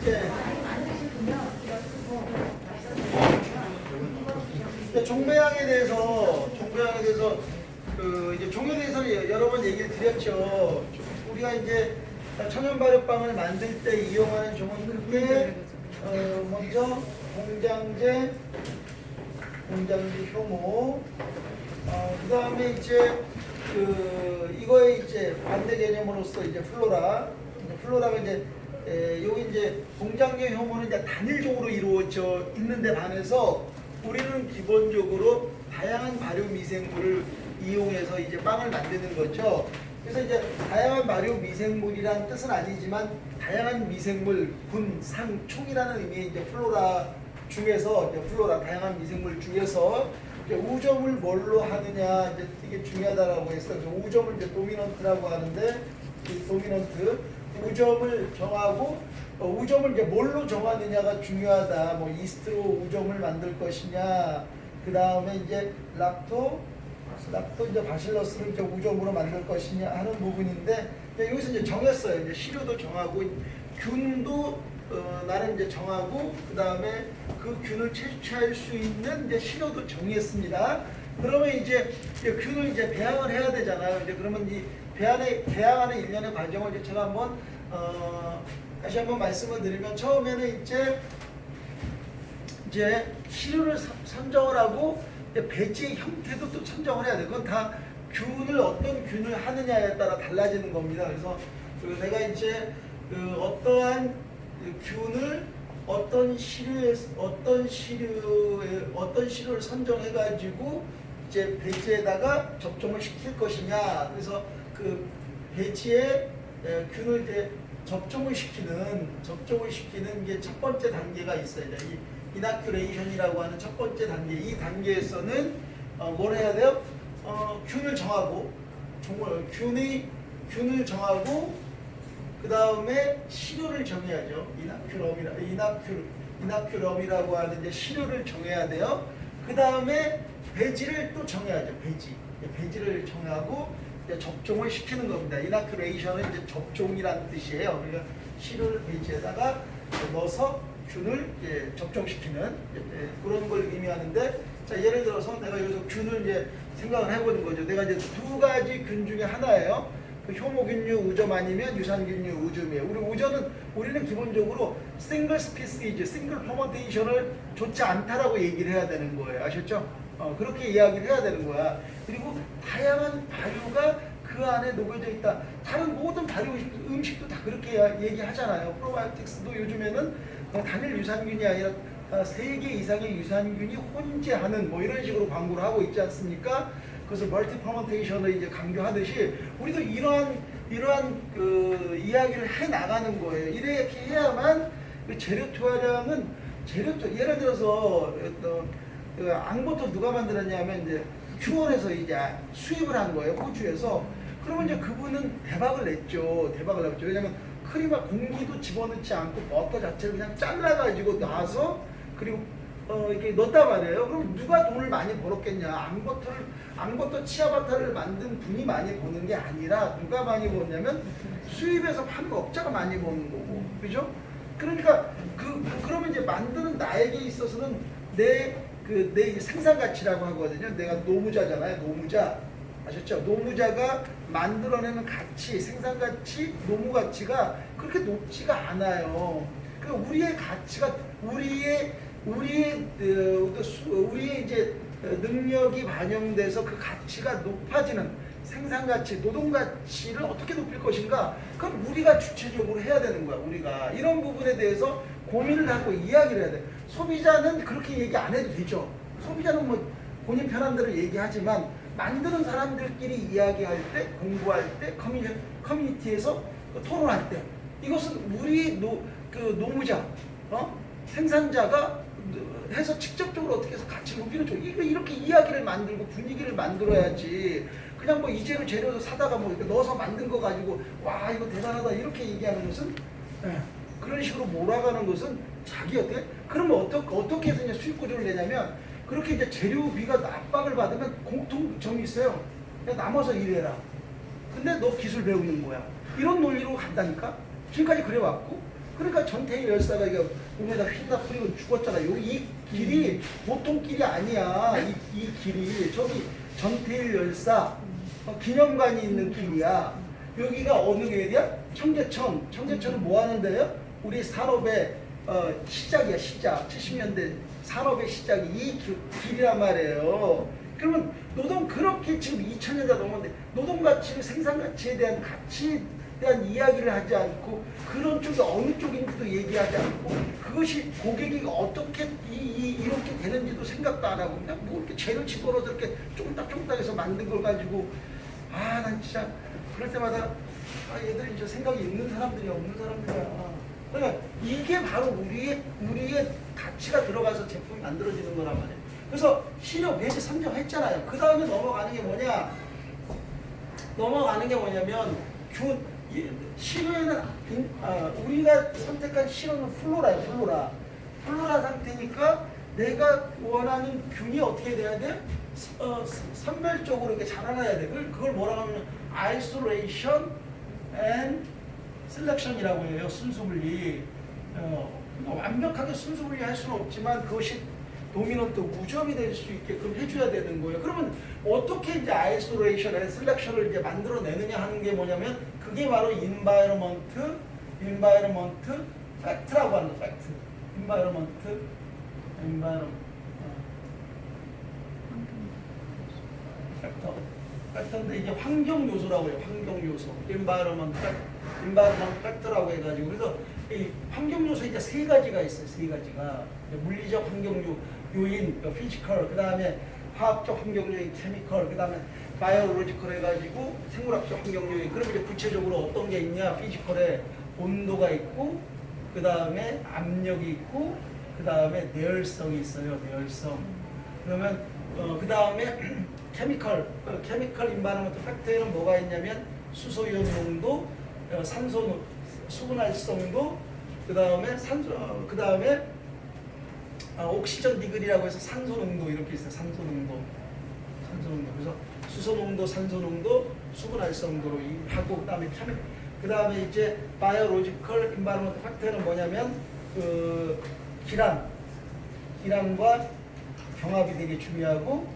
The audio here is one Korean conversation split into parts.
예. 종배양에 대해서 그 이제 종에 대해서는 여러 번 얘기를 드렸죠. 우리가 이제 천연 발효빵을 만들 때 이용하는 종은 크게 먼저 공장제 효모, 그 다음에 이제 이거의 이제 반대 개념으로서 이제 플로라가 이제 여기 이제 공장제 효모는 이제 단일종으로 이루어져 있는데 반해서 우리는 기본적으로 다양한 발효 미생물을 이용해서 이제 빵을 만드는 거죠. 그래서 이제 다양한 발효 미생물이란 뜻은 아니지만 다양한 미생물, 군, 상, 총이라는 의미의 이제 플로라 중에서 다양한 미생물 중에서 이제 우점을 뭘로 하느냐 이제 이게 중요하다라고 해서 우점을 이제 도미넌트라고 하는데 이 도미넌트 우점을 정하고 우점을 이제 뭘로 정하느냐가 중요하다. 뭐 이스트로 우점을 만들 것이냐, 그 다음에 이제 락토 이제 바실러스를 이제 우점으로 만들 것이냐 하는 부분인데 여기서 이제 정했어요. 이제 시료도 정하고 균도 나름 이제 정하고 그 다음에 그 균을 채취할 수 있는 이제 시료도 정했습니다. 그러면 이제 균을 이제 배양을 해야 되잖아요. 이제 그러면 이 배양하는 일련의 과정을 이제 제가 한번 다시 한번 말씀을 드리면 처음에는 이제 시료를 선정을 하고 배지의 형태도 또 선정을 해야 돼. 그건 다 어떤 균을 하느냐에 따라 달라지는 겁니다. 그래서 내가 이제 어떠한 균을 어떤 시료를 선정해 가지고 이제 배지에다가 접종을 시킬 것이냐. 그래서 그 배지에 균을 이제 접종을 시키는 게 첫 번째 단계가 있어야 돼. 이 이나큐레이션이라고 하는 첫 번째 단계. 이 단계에서는 뭘 해야 돼요? 균을 정하고 균을 정하고 그 다음에 시료를 정해야죠. 이나큐럼이라고 하는 이제 시료를 정해야 돼요. 그 다음에 배지를 또 정해야죠. 배지를 정하고 이제 접종을 시키는 겁니다. 이나큐레이션은 이제 접종이라는 뜻이에요. 그러니까 시료를 배지에다가 넣어서 균을 이제 접종시키는 그런 걸 의미하는데, 자 예를 들어서 내가 여기서 균을 이제 생각을 해보는 거죠. 내가 이제 두 가지 균 중에 하나예요. 그 효모균류 우점 아니면 유산균류 우점이에요. 우리는 기본적으로 싱글 스피시즈, 싱글 퍼먼테이션을 좋지 않다라고 얘기를 해야 되는 거예요. 아셨죠? 그렇게 이야기를 해야 되는 거야. 그리고 다양한 발효가 그 안에 녹여져 있다. 다른 모든 발효 음식도 다 그렇게 얘기하잖아요. 프로바이오틱스도 요즘에는 단일 유산균이 아니라 3개 이상의 유산균이 혼재하는 뭐 이런 식으로 광고를 하고 있지 않습니까? 그래서 멀티 퍼먼테이션을 이제 강조하듯이 우리도 이러한 그 이야기를 해 나가는 거예요. 이렇게 해야만 그 재료 투하량은 예를 들어서 앙버터 누가 만들었냐면 이제 큐원에서 이제 수입을 한 거예요. 호주에서. 그러면 이제 그분은 대박을 냈죠. 왜냐면 크림과 공기도 집어넣지 않고 버터 자체를 그냥 잘라가지고 놔서 그리고 이렇게 넣었단 말이에요. 그럼 누가 돈을 많이 벌었겠냐? 앙버터 치아바타를 만든 분이 많이 버는 게 아니라 누가 많이 버냐면 수입해서 파는 업자가 많이 버는 거고, 그죠? 그러니까 그러면 이제 만드는 나에게 있어서는 내 생산 가치라고 하거든요. 내가 노무자잖아요. 노무자. 아셨죠? 노무자가 만들어내는 가치, 생산 가치, 노무 가치가 그렇게 높지가 않아요. 그러니까 우리의 가치가 우리의 이제 능력이 반영돼서 그 가치가 높아지는 생산 가치, 노동 가치를 어떻게 높일 것인가? 그럼 우리가 주체적으로 해야 되는 거야. 우리가 이런 부분에 대해서 고민을 하고 이야기를 해야 돼. 소비자는 그렇게 얘기 안 해도 되죠. 소비자는 뭐 본인 편한 대로 얘기하지만 만드는 사람들끼리 이야기할 때, 공부할 때, 커뮤니티에서 토론할 때 이것은 우리 노무자, 생산자가 해서 직접적으로 어떻게 해서 같이 높이는 쪽 이렇게 이야기를 만들고 분위기를 만들어야지. 그냥 뭐 이재료 재료도 사다가 뭐 이렇게 넣어서 만든 거 가지고 와 이거 대단하다 이렇게 얘기하는 것은 그런 식으로 몰아가는 것은 그러면 어떻게 해서 이제 수익 구조를 내냐면 그렇게 이제 재료비가 압박을 받으면 공통점이 있어요. 그냥 남아서 일해라. 근데 너 기술 배우는 거야. 이런 논리로 간다니까. 지금까지 그래왔고 그러니까 전태일 열사가 이거 몸에다 휘다 뿌리고 죽었잖아. 이 길이 보통 길이 아니야. 이 길이 저기 전태일 열사 기념관이 있는 길이야. 여기가 어느 계열이야? 청계천. 청계천은 뭐 하는 데요? 우리 산업의 시작이야, 시작. 70년대 산업의 시작이 이 길이란 말이에요. 그러면 노동 그렇게 지금 2000년대 넘었는데 노동 가치, 생산 가치에 대한 가치에 대한 이야기를 하지 않고 그런 쪽이 어느 쪽인지도 얘기하지 않고 그것이 고객이 어떻게 이렇게 되는지도 생각도 안 하고 그냥 뭐 이렇게 재료 집어넣어서 이렇게 쫑딱쫑딱해서 만든 걸 가지고 난 진짜 그럴 때마다 얘들이 이제 생각이 있는 사람들이야, 없는 사람들이야. 그러니까 이게 바로 우리의 가치가 들어가서 제품이 만들어지는 거란 말이에요. 그래서 실효 배제 선정했잖아요. 그 다음에 넘어가는 게 뭐냐? 넘어가는 게 뭐냐면 실효에는 우리가 선택한 실효는 플로라예요. 플로라 상태니까 내가 원하는 균이 어떻게 돼야 돼? 선별적으로 이렇게 자라나야 돼. 그걸 뭐라고 하면 isolation and selection이라고 해요. 순수분리. 완벽하게 순수분리 할 수는 없지만 그것이 도미넌트 무점이 될 수 있게끔 해줘야 되는 거예요. 그러면 어떻게 이제 isolation and selection을 이제 만들어내느냐 하는 게 뭐냐면 그게 바로 environment fact라고 하는 fact. environment 팩터인데 이게 환경 요소라고 해요. 환경 요소. environment factor라고 해가지고 그래서 이 환경 요소 이제 세 가지가 있어요. 세 가지가 물리적 환경 요인, 피지컬, 그 다음에 화학적 환경 요인, 케미컬, 그 다음에 바이오로지컬 해가지고 생물학적 환경 요인. 그럼 이제 구체적으로 어떤 게 있냐? 피지컬에 온도가 있고, 그 다음에 압력이 있고, 그 다음에 내열성이 있어요. 내열성. 그러면 그 다음에 케미컬 인바이러먼트 팩터에는 뭐가 있냐면 수소이온 농도, 산소 수분활성도, 그 다음에 옥시전 디그리라고 해서 산소 농도 이렇게 있어요. 산소 농도. 그래서 수소 농도, 산소 농도, 수분활성도로 하고 그 다음에 이제 바이오로지컬 인바이러먼트 팩터는 뭐냐면 기란과 경합이 되게 중요하고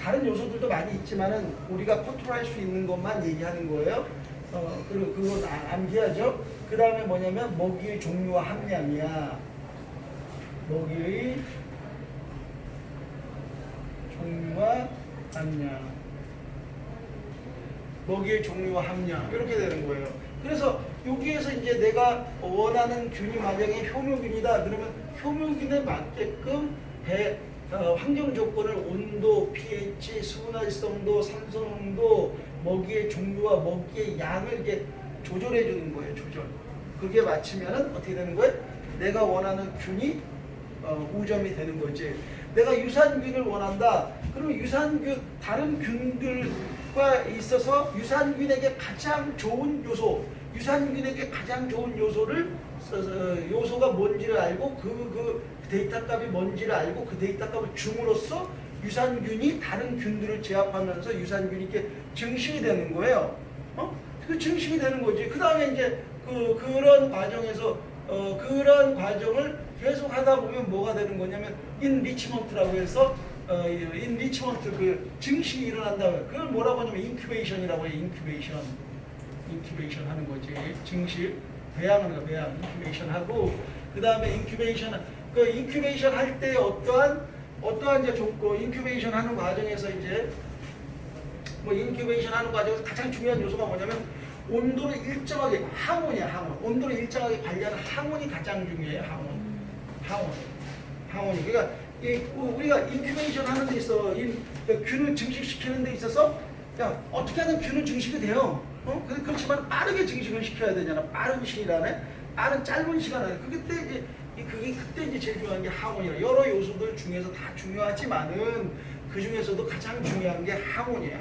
다른 요소들도 많이 있지만은 우리가 컨트롤할 수 있는 것만 얘기하는 거예요. 그리고 그건 암기하죠. 그 다음에 뭐냐면 먹이의 종류와 함량이야. 먹이의 종류와 함량. 먹이의 종류와 함량. 이렇게 되는 거예요. 그래서 여기에서 이제 내가 원하는 균이 만약에 효묘균이다. 그러면 효묘균에 맞게끔 환경 조건을 온도, pH, 수분활성도, 산소농도, 먹이의 종류와 먹이의 양을 이렇게 조절해 주는 거예요. 조절. 그게 맞추면은 어떻게 되는 거예요? 내가 원하는 균이 우점이 되는 거지. 내가 유산균을 원한다. 그러면 유산균 다른 균들과 있어서 유산균에게 가장 좋은 요소가 뭔지를 알고 그 데이터 값이 뭔지를 알고 그 데이터 값을 줌으로써 유산균이 다른 균들을 제압하면서 유산균이 이렇게 증식이 되는 거예요. 그 증식이 되는 거지. 그 다음에 이제 그런 과정에서 그런 과정을 계속 하다 보면 뭐가 되는 거냐면 인리치먼트라고 해서 인리치먼트 그 증식이 일어난다면 그걸 뭐라고 하냐면 인큐베이션이라고 해요. 인큐베이션 하는 거지. 증식 배양하는 거 배양 인큐베이션 하고 그 다음에 인큐베이션 할 때 어떠한 이제 조건 인큐베이션 하는 과정에서 이제 인큐베이션 하는 과정에서 가장 중요한 요소가 뭐냐면 온도를 일정하게 항온이야. 온도를 일정하게 관리하는 항온이 가장 중요해요. 항온이. 그러니까 우리가 인큐베이션 하는 데 있어 균을 증식시키는 데 있어서 어떻게 하면 균은 증식이 돼요. 그렇지만 빠르게 증식을 시켜야 되잖아. 빠른 시일 안에, 짧은 시간 안에. 그때 이제 제일 중요한 게 항온이라. 여러 요소들 중에서 다 중요하지만은 그 중에서도 가장 중요한 게 항온이에요.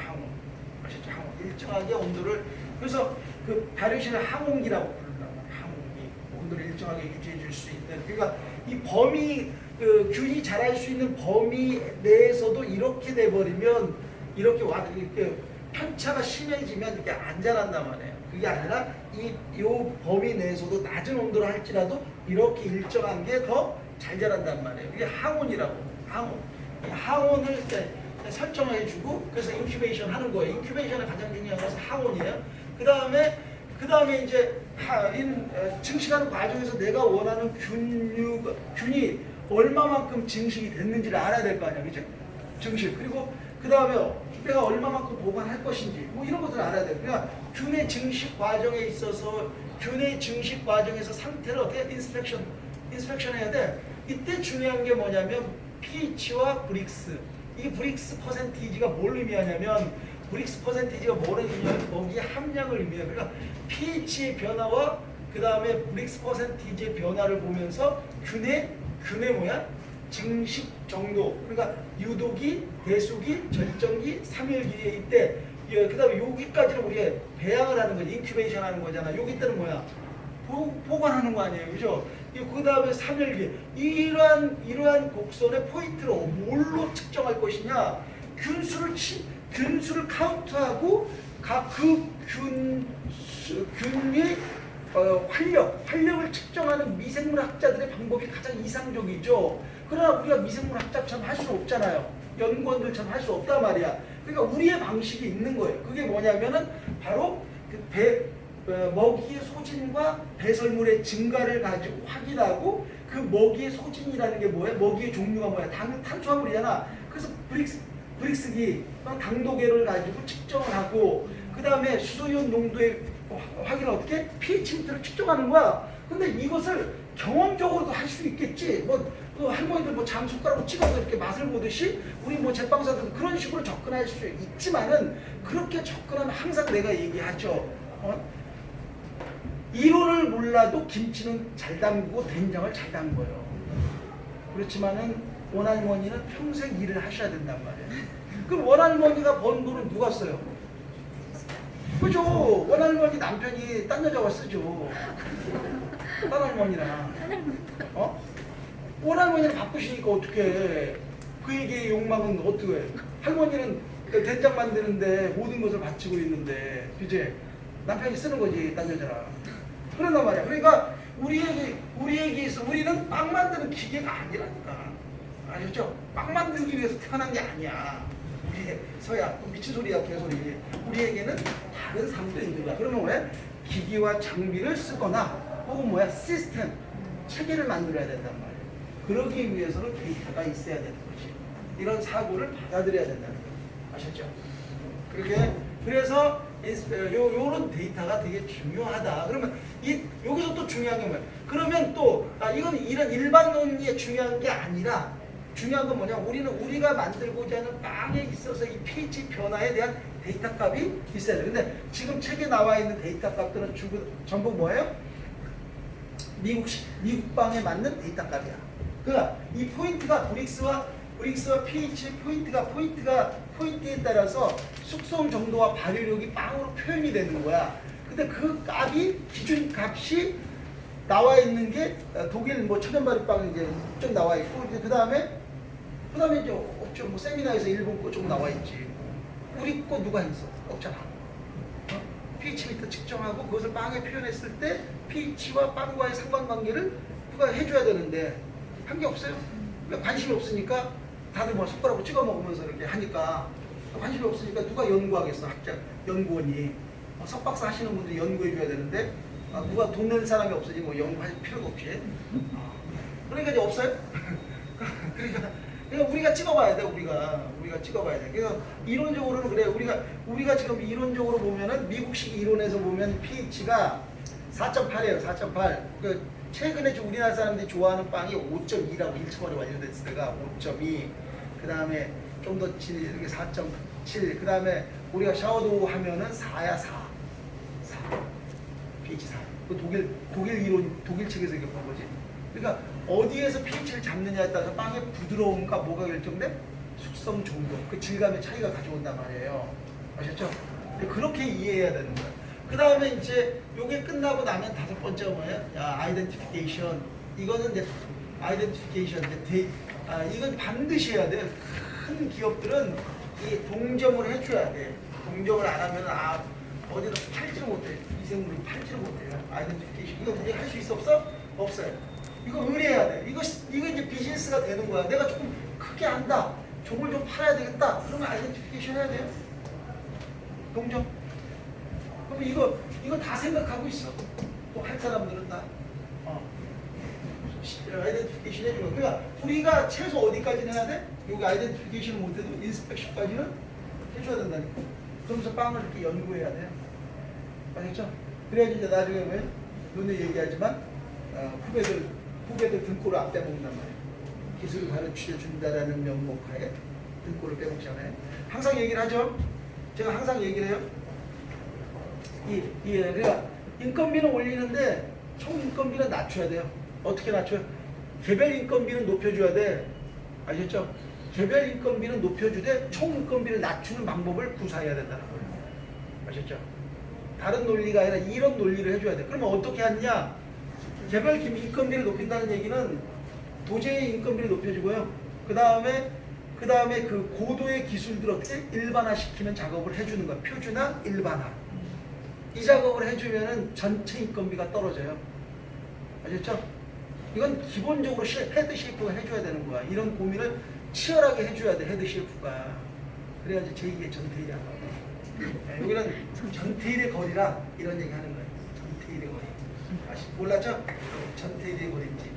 아시죠? 항온. 일정하게 온도를. 그래서 그 발효실을 항온기라고 부른단 말이에요. 항온기. 온도를 일정하게 유지해 줄 수 있는. 그러니까 이 범위, 균이 자랄 수 있는 범위 내에서도 이렇게 돼버리면 이렇게 편차가 심해지면 이렇게 안 자란단 말이에요. 그게 아니라 요 범위 내에서도 낮은 온도로 할지라도 이렇게 일정한 게 더 잘 자란단 말이에요. 이게 항온이라고. 항온. 이 항온을 이제 설정해주고 그래서 인큐베이션 하는 거예요. 인큐베이션의 가장 중요한 것은 항온이에요. 그 다음에 이제 증식하는 과정에서 내가 원하는 균이 얼마만큼 증식이 됐는지를 알아야 될 거 아니야, 그죠? 증식. 그리고 그 다음에 내가 얼마만큼 보관할 것인지 뭐 이런 것들을 알아야 돼요. 그러니까 균의 증식 과정에 있어서 균의 증식 과정에서 상태를 어떻게 인스펙션 해야 돼. 이때 중요한 게 뭐냐면 pH와 브릭스. 이 브릭스 퍼센티지가 뭘 의미하냐면 브릭스 퍼센티지가 뭐를 의미하냐면 먹이의 함량을 의미해요. 그러니까 pH의 변화와 그 다음에 브릭스 퍼센티지의 변화를 보면서 균의 뭐야? 증식 정도. 그러니까 유도기, 대수기, 절정기, 3일기에 이때 그 다음에 여기까지는 우리가 배양을 하는 거지. 인큐베이션 하는 거잖아. 여기 때는 뭐야? 보관하는 거 아니에요. 그죠? 그 다음에 3일기. 이러한 곡선의 포인트를 뭘로 측정할 것이냐? 균수를 카운트하고 그 균의 활력을 측정하는 미생물학자들의 방법이 가장 이상적이죠. 그러나 우리가 미생물학자처럼 할 수 없잖아요. 연구원들처럼 할 수 없단 말이야. 그러니까 우리의 방식이 있는 거예요. 그게 뭐냐면은 바로 먹이의 소진과 배설물의 증가를 가지고 확인하고 그 먹이의 소진이라는 게 뭐예요? 먹이의 종류가 뭐야? 탄수화물이잖아. 그래서 브릭스기, 당도계를 가지고 측정을 하고 그 다음에 수소이온 농도의 확인을 어떻게? pH 미터를 측정하는 거야. 근데 이것을 경험적으로도 할 수 있겠지. 할머니들 장숟가락으로 찍어서 이렇게 맛을 보듯이 우리 제빵사들도 그런 식으로 접근할 수 있지만은 그렇게 접근하면 항상 내가 얘기하죠. 이론을 몰라도 김치는 잘 담그고 된장을 잘 담궈요. 그렇지만은 원할머니는 평생 일을 하셔야 된단 말이에요. 그럼 원할머니가 번 돈은 누가 써요? 그죠? 원할머니 남편이 딴 여자가 쓰죠. 딴 할머니랑. 원할머니는 바쁘시니까 어떻게 그에게 욕망은 어떻게 해? 할머니는 된장 만드는데 모든 것을 바치고 있는데 그제 남편이 쓰는 거지 딴 여자랑. 그런단 말이야. 그러니까 우리에게 있어 우리는 빵 만드는 기계가 아니라니까. 아셨죠? 빵 만들기 위해서 태어난 게 아니야. 우리 서야 미친 소리야 개소리. 우리에게는 다른 삶도 있는 거야. 그러면 왜? 기기와 장비를 쓰거나 혹은 시스템, 체계를 만들어야 된단 말이야. 그러기 위해서는 데이터가 있어야 되는 거지. 이런 사고를 받아들여야 된다는 거야. 아셨죠? 그래서 요런 데이터가 되게 중요하다. 그러면 여기서 또 중요한 게 뭐야? 그러면 또 이건 이런 일반 논리에 중요한 게 아니라 중요한 건 뭐냐? 우리가 만들고자 하는 빵에 있어서 이 pH 변화에 대한 데이터 값이 있어야 돼. 근데 지금 책에 나와 있는 데이터 값들은 전부 뭐예요? 미국 빵에 맞는 데이터 값이야. 그러니까 이 포인트가 브릭스와 pH 포인트에 따라서 숙성 정도와 발효력이 빵으로 표현이 되는 거야. 근데 그 값이 기준 값이 나와 있는 게 독일 천연발효빵 이제 좀 나와 있고 그 다음에 이제 없죠. 세미나에서 일본 거 좀 나와 있지. 우리 거 누가 했어? 없잖아. pH 미터 측정하고 그것을 빵에 표현했을 때 pH와 빵과의 상관관계를 누가 해줘야 되는데 한 게 없어요. 그러니까 관심이 없으니까 다들 숟가락으로 찍어 먹으면서 이렇게 하니까 관심이 없으니까 누가 연구하겠어? 연구원이 석박사 하시는 분들이 연구해 줘야 되는데 누가 돈 내는 사람이 없으니 연구할 필요가 없지. 그러니까 이제 없어요. 그러니까 우리가 찍어봐야 돼. 우리가 찍어봐야 돼. 그래서 이론적으로는 그래. 우리가 지금 이론적으로 보면은 미국식 이론에서 보면 pH가 4.8이에요. 4.8. 최근에 우리나라 사람들이 좋아하는 빵이 5.2라고 1층으로 완료됐을 때가 5.2. 그 다음에 좀 더 이렇게 4.7. 그 다음에 우리가 샤워도우 하면은 4야 4. pH 4. 그 독일 이론, 독일 책에서 이렇게 본 거지. 그러니까 어디에서 pH를 잡느냐에 따라서 빵의 부드러움과 뭐가 결정돼? 숙성 정도, 그 질감의 차이가 가져온단 말이에요. 아셨죠? 그렇게 이해해야 되는 거야. 그 다음에 이제 요게 끝나고 나면 다섯 번째가 뭐예요? 아이덴티피케이션. 이거는 이제 아이덴티피케이션. 이건 반드시 해야 돼. 큰 기업들은 이 동점을 해줘야 돼. 동점을 안 하면 어디로 팔지를 못해. 미생물을 팔지를 못해요. 아이덴티피케이션. 이거 우리 할 수 있어 없어? 없어요. 이거 의뢰해야 돼. 이거 이제 비즈니스가 되는 거야. 내가 조금 크게 안다. 종을 좀 팔아야 되겠다. 그러면 아이덴티피케이션 해야 돼요. 동정. 그럼 이거 다 생각하고 있어. 또 할 사람들은 다. 아이덴티피케이션 해주고. 그러니까 우리가 최소 어디까지는 해야 돼? 여기 아이덴티피케이션을 못해도 인스펙션까지는 해줘야 된다니까. 그러면서 빵을 이렇게 연구해야 돼요. 아시겠죠? 그래야지 이제 나중에 왜 눈에 얘기하지만 후배들 등골을 안 빼먹는단 말이에요. 기술을 가르쳐 준다라는 명목하에 등골을 빼먹잖아요. 항상 얘기를 하죠. 제가 항상 얘기를 해요. 그러니까 인건비는 올리는데 총 인건비는 낮춰야 돼요. 어떻게 낮춰요? 개별 인건비는 높여줘야 돼. 아시겠죠? 개별 인건비는 높여주되 총 인건비를 낮추는 방법을 구사해야 된다는 거예요. 아시겠죠? 다른 논리가 아니라 이런 논리를 해줘야 돼. 그러면 어떻게 하느냐? 개별 인건비를 높인다는 얘기는 도제의 인건비를 높여주고요. 그 다음에 그 고도의 기술들을 어떻게 일반화시키는 작업을 해주는 거야. 표준화, 일반화. 이 작업을 해주면은 전체 인건비가 떨어져요. 아셨죠? 이건 기본적으로 헤드 셰프가 해줘야 되는 거야. 이런 고민을 치열하게 해줘야 돼, 헤드 셰프가. 그래야지 제2의 전태일이 안 나와. 여기는 전태일의 거리라 이런 얘기 하는 거예요. 전태일의 거리. 몰랐죠? 전태일의 거리인지.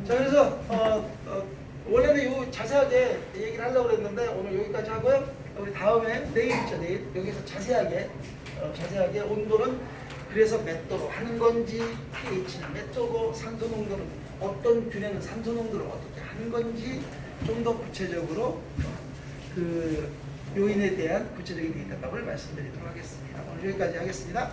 자, 그래서 원래는 요 자세하게 얘기를 하려고 그랬는데 오늘 여기까지 하고요. 우리 다음에 내일 있죠, 내일 여기서 자세하게 온도는 그래서 몇 도로 하는 건지, pH는 몇 도고, 산소 농도는 어떤 균에는 산소 농도를 어떻게 하는 건지 좀 더 구체적으로 그 요인에 대한 구체적인 데이터값을 말씀드리도록 하겠습니다. 오늘 여기까지 하겠습니다.